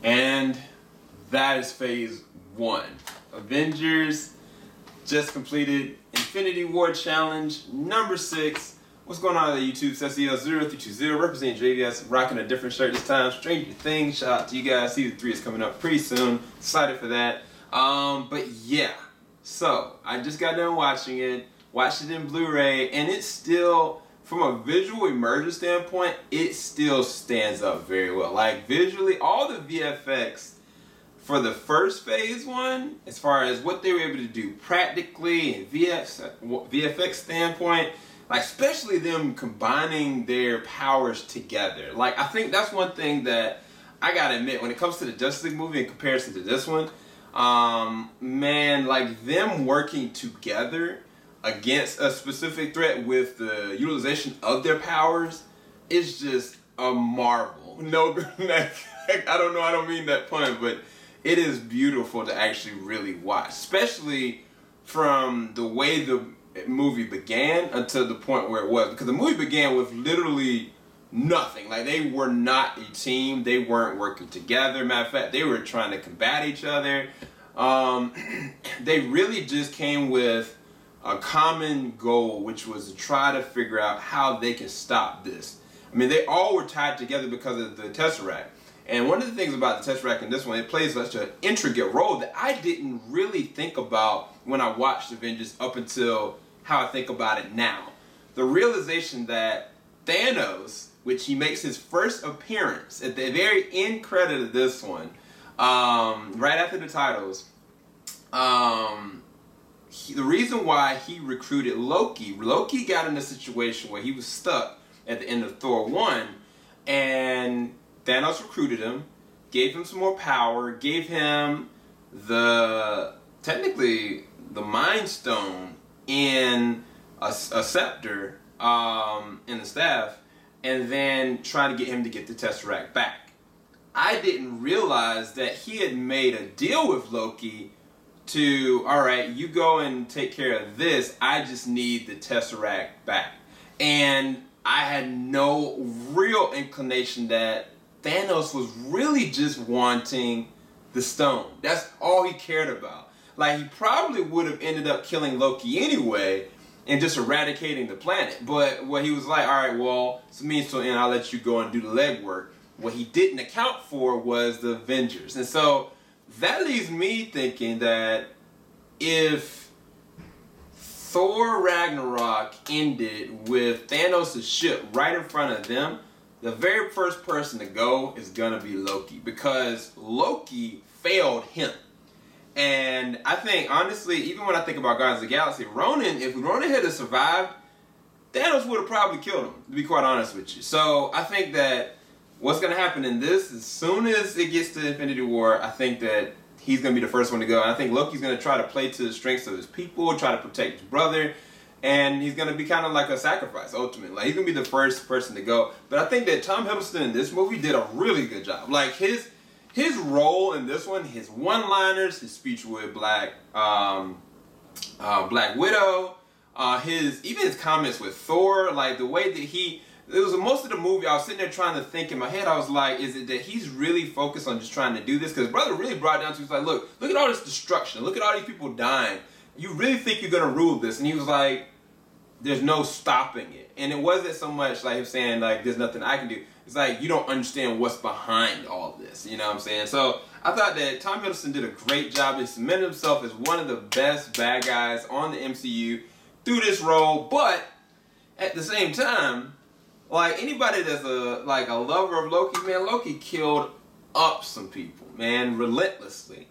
And that is phase 1. Avengers just completed Infinity War Challenge number 6. What's going on at YouTube? SEL0320 representing JDS, rocking a different shirt this time. Stranger Things. Shout out to you guys. Season 3 is coming up pretty soon. Excited for that. But yeah. So I just got done watching it. Watched it in Blu-ray, and it's still, from a visual immersion standpoint, it still stands up very well. Like visually, all the VFX for the first phase 1, as far as what they were able to do practically and VFX standpoint, like especially them combining their powers together. Like I think that's one thing that I gotta admit when it comes to the Justice League movie in comparison to this one, man, like them working together against a specific threat with the utilization of their powers is just a marvel. No, I don't know, I don't mean that pun, but it is beautiful to actually really watch, especially from the way the movie began until the point where it was, because the movie began with literally nothing. Like they were not a team, they weren't working together. Matter of fact, they were trying to combat each other. They really just came with a common goal, which was to try to figure out how they can stop this. I mean, they all were tied together because of the Tesseract. And one of the things about the Tesseract in this one, it plays such an intricate role that I didn't really think about when I watched Avengers up until how I think about it now. The realization that Thanos, which he makes his first appearance at the very end credit of this one, right after the titles, the reason why he recruited Loki got in a situation where he was stuck at the end of Thor 1, and Thanos recruited him, gave him some more power, gave him technically the Mind Stone in a scepter in the staff, and then tried to get him to get the Tesseract back. I didn't realize that he had made a deal with Loki to, all right, you go and take care of this, I just need the Tesseract back. And I had no real inclination that Thanos was really just wanting the stone. That's all he cared about. Like, he probably would have ended up killing Loki anyway and just eradicating the planet. But what he was like, all right, well, it's a means to an end, I'll let you go and do the legwork. What he didn't account for was the Avengers. And so that leaves me thinking that if Thor Ragnarok ended with Thanos' ship right in front of them, the very first person to go is gonna be Loki, because Loki failed him. And I think, honestly, even when I think about Guardians of the Galaxy, if Ronan had survived, Thanos would have probably killed him, to be quite honest with you. So I think that what's going to happen in this, as soon as it gets to Infinity War, I think that he's going to be the first one to go. And I think Loki's going to try to play to the strengths of his people, try to protect his brother, and he's going to be kind of like a sacrifice, ultimately. Like, he's going to be the first person to go. But I think that Tom Hiddleston in this movie did a really good job. Like, his role in this one, his one-liners, his speech with Black Widow, even his comments with Thor, like the way that it was most of the movie, I was sitting there trying to think in my head, I was like, is it that he's really focused on just trying to do this? Because brother really brought it down to, he was like, look at all this destruction, look at all these people dying. You really think you're going to rule this? And he was like, there's no stopping it. And it wasn't so much like him saying, like, there's nothing I can do. It's like, you don't understand what's behind all this. You know what I'm saying? So I thought that Tom Hiddleston did a great job. He cemented himself as one of the best bad guys on the MCU through this role. But at the same time, like, anybody that's a lover of Loki, man, Loki killed up some people, man, relentlessly.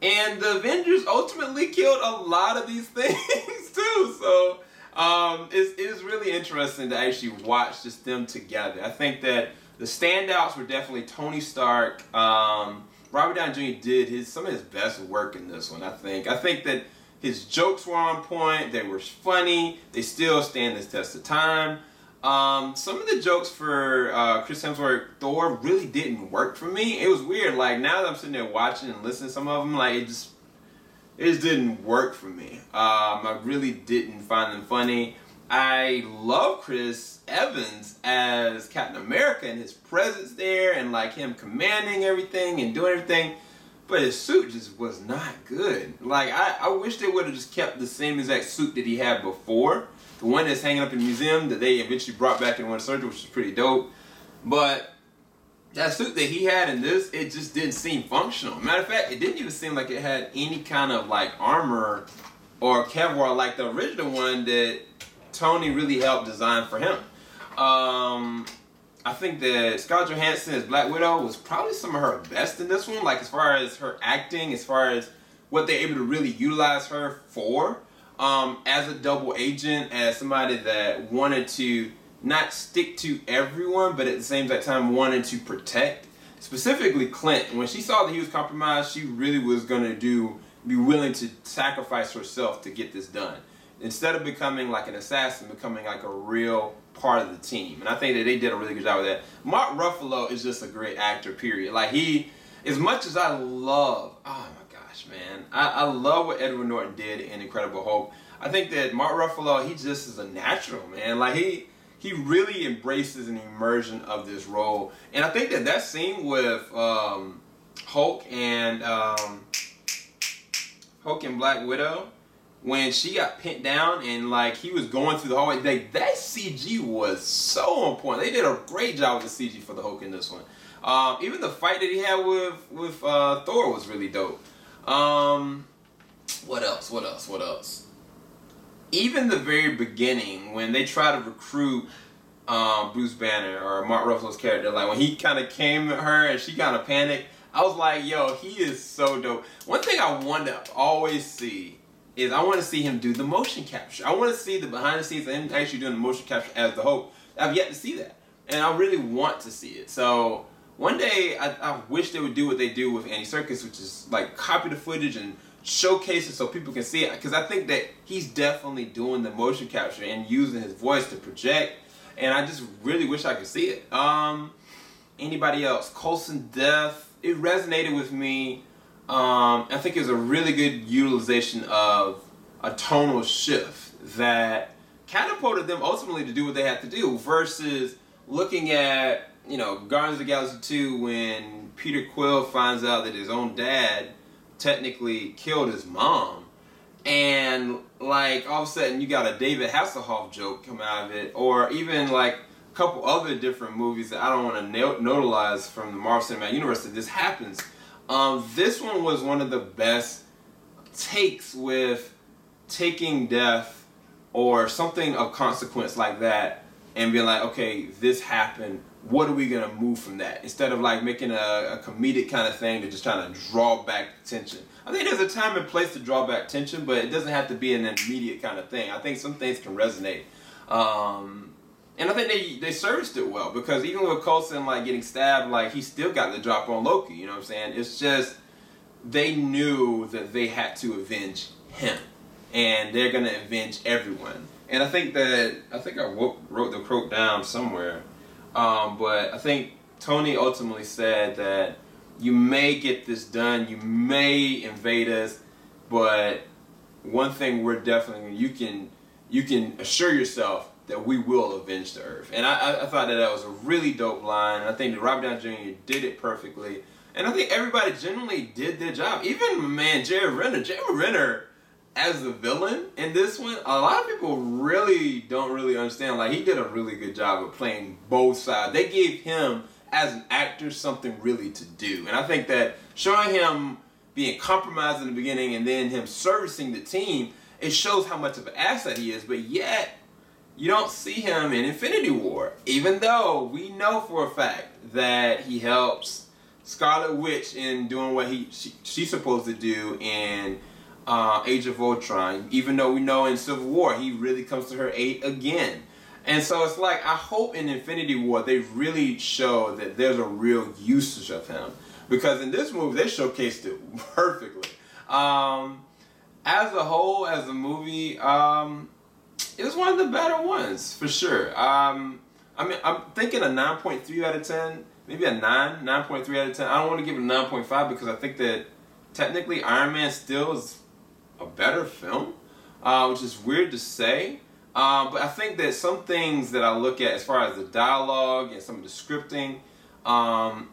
And the Avengers ultimately killed a lot of these things too. So it is really interesting to actually watch just them together. I think that the standouts were definitely Tony Stark. Robert Downey Jr. did some of his best work in this one, I think. I think that his jokes were on point. They were funny. They still stand the test of time. Some of the jokes for Chris Hemsworth Thor really didn't work for me. It was weird. Like, now that I'm sitting there watching and listening to some of them, like, it just didn't work for me. I really didn't find them funny. I love Chris Evans as Captain America and his presence there and like him commanding everything and doing everything. But his suit just was not good. Like, I wish they would have just kept the same exact suit that he had before. The one that's hanging up in the museum that they eventually brought back in Winter Soldier, which is pretty dope. But that suit that he had in this, it just didn't seem functional. Matter of fact, it didn't even seem like it had any kind of like armor or Kevlar like the original one that Tony really helped design for him. I think that Scarlett Johansson as Black Widow was probably some of her best in this one. Like as far as her acting, as far as what they're able to really utilize her for. As a double agent, as somebody that wanted to not stick to everyone, but at the same time wanted to protect. Specifically Clint. When she saw that he was compromised, she really was going to be willing to sacrifice herself to get this done. Instead of becoming like an assassin, becoming like a real part of the team. And I think that they did a really good job with that. Mark Ruffalo is just a great actor, period. Like he, as much as I love, oh my gosh, man. I love what Edward Norton did in Incredible Hulk. I think that Mark Ruffalo, he just is a natural, man. Like he really embraces an immersion of this role. And I think that scene with Hulk and Black Widow, when she got pinned down and like he was going through the hallway, that CG was so on point. They did a great job with the CG for the Hulk in this one. Even the fight that he had with Thor was really dope. What else? Even the very beginning when they try to recruit Bruce Banner or Mark Ruffalo's character, like when he kind of came at her and she kind of panicked, I was like, yo, he is so dope. One thing I want to always see is I want to see him do the motion capture. I want to see the behind the scenes of him actually doing the motion capture as the Hulk. I've yet to see that. And I really want to see it. So one day I wish they would do what they do with Andy Serkis, which is like copy the footage and showcase it so people can see it. Because I think that he's definitely doing the motion capture and using his voice to project. And I just really wish I could see it. Anybody else? Coulson Death. It resonated with me. I think it was a really good utilization of a tonal shift that catapulted them ultimately to do what they had to do versus looking at, Guardians of the Galaxy 2 when Peter Quill finds out that his own dad technically killed his mom. And like all of a sudden you got a David Hasselhoff joke come out of it, or even like a couple other different movies that I don't want to notarize from the Marvel Cinematic Universe that this happens. This one was one of the best takes with taking death or something of consequence like that and being like, okay, this happened. What are we going to move from that? Instead of like making a comedic kind of thing to just trying to draw back tension. I think there's a time and place to draw back tension, but it doesn't have to be an immediate kind of thing. I think some things can resonate. And I think they serviced it well, because even with Coulson like getting stabbed, like he still got the drop on Loki, you know what I'm saying? It's just, they knew that they had to avenge him. And they're going to avenge everyone. And I think I wrote the quote down somewhere. But I think Tony ultimately said that you may get this done, you may invade us, but one thing we're definitely, you can assure yourself that we will avenge the Earth. And I thought that was a really dope line. And I think that Robert Downey Jr. did it perfectly. And I think everybody generally did their job. Even my man Jeremy Renner as the villain in this one, a lot of people really don't understand. Like, he did a really good job of playing both sides. They gave him, as an actor, something really to do. And I think that showing him being compromised in the beginning and then him servicing the team, it shows how much of an asset he is. But yet, you don't see him in Infinity War, even though we know for a fact that he helps Scarlet Witch in doing what she's supposed to do in Age of Ultron. Even though we know in Civil War he really comes to her aid again. And so it's like, I hope in Infinity War they really show that there's a real usage of him, because in this movie they showcased it perfectly. As a whole, as a movie, it was one of the better ones, for sure. I mean, I'm thinking a 9.3 out of 10. Maybe a 9.3 out of 10. I don't want to give it a 9.5 because I think that technically Iron Man still is a better film, which is weird to say. But I think that some things that I look at as far as the dialogue and some of the scripting,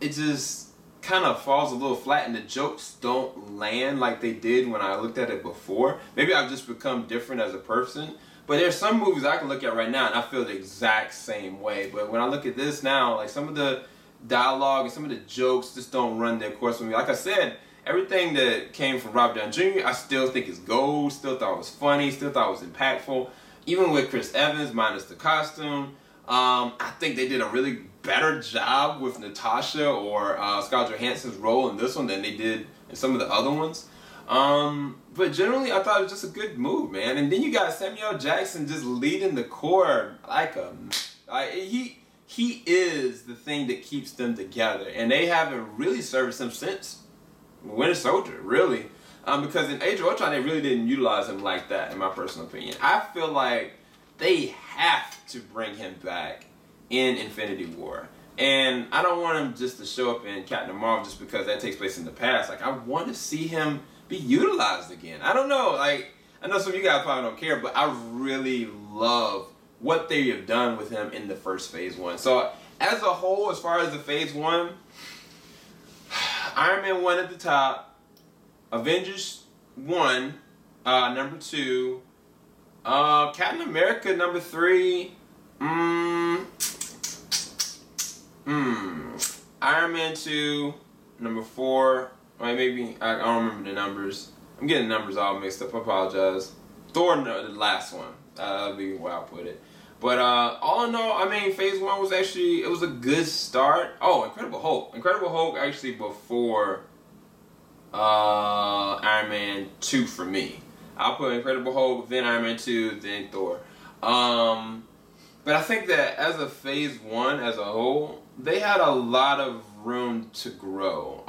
it just kind of falls a little flat, and the jokes don't land like they did when I looked at it before. Maybe I've just become different as a person. But there's some movies I can look at right now and I feel the exact same way. But when I look at this now, like some of the dialogue and some of the jokes just don't run their course with me. Like I said, everything that came from Robert Downey Jr. I still think is gold, still thought it was funny, still thought it was impactful. Even with Chris Evans, minus the costume, I think they did a really better job with Natasha or Scarlett Johansson's role in this one than they did in some of the other ones. But generally, I thought it was just a good move, man. And then you got Samuel Jackson just leading the core he is the thing that keeps them together, and they haven't really serviced him since Winter Soldier, really. Because in Age of Ultron, they really didn't utilize him like that, in my personal opinion. I feel like they have to bring him back in Infinity War. And I don't want him just to show up in Captain Marvel just because that takes place in the past. Like, I want to see him be utilized again. I don't know. Like, I know some of you guys probably don't care, but I really love what they have done with him in the first Phase 1. So, as a whole, as far as the Phase 1, Iron Man 1 at the top, Avengers 1, number 2, Captain America number 3, Iron Man 2, number 4, or maybe, I don't remember the numbers. I'm getting the numbers all mixed up, I apologize. Thor, no, the last one. That'd be where I'll put it. But all in all, I mean, Phase 1 was actually, it was a good start. Oh, Incredible Hulk. Incredible Hulk actually before Iron Man 2 for me. I'll put Incredible Hulk, then Iron Man 2, then Thor. But I think that as a Phase 1 as a whole, they had a lot of room to grow.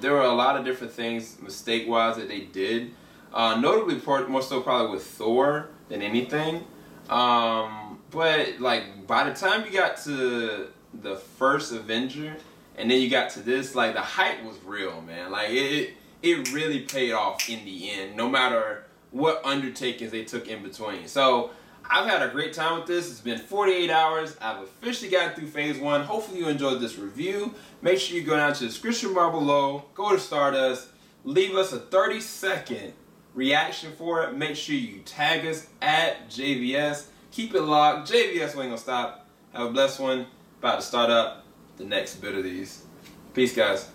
There were a lot of different things, mistake-wise, that they did. Notably, more so probably with Thor than anything. But, like, by the time you got to the first Avenger, and then you got to this, like, the hype was real, man. Like, it really paid off in the end, no matter what undertakings they took in between. So, I've had a great time with this. It's been 48 hours. I've officially gotten through Phase 1. Hopefully you enjoyed this review. Make sure you go down to the description bar below, go to Stardust, leave us a 30-second reaction for it. Make sure you tag us at JVS. Keep it locked. JVS ain't gonna stop. Have a blessed one. About to start up the next bit of these. Peace, guys.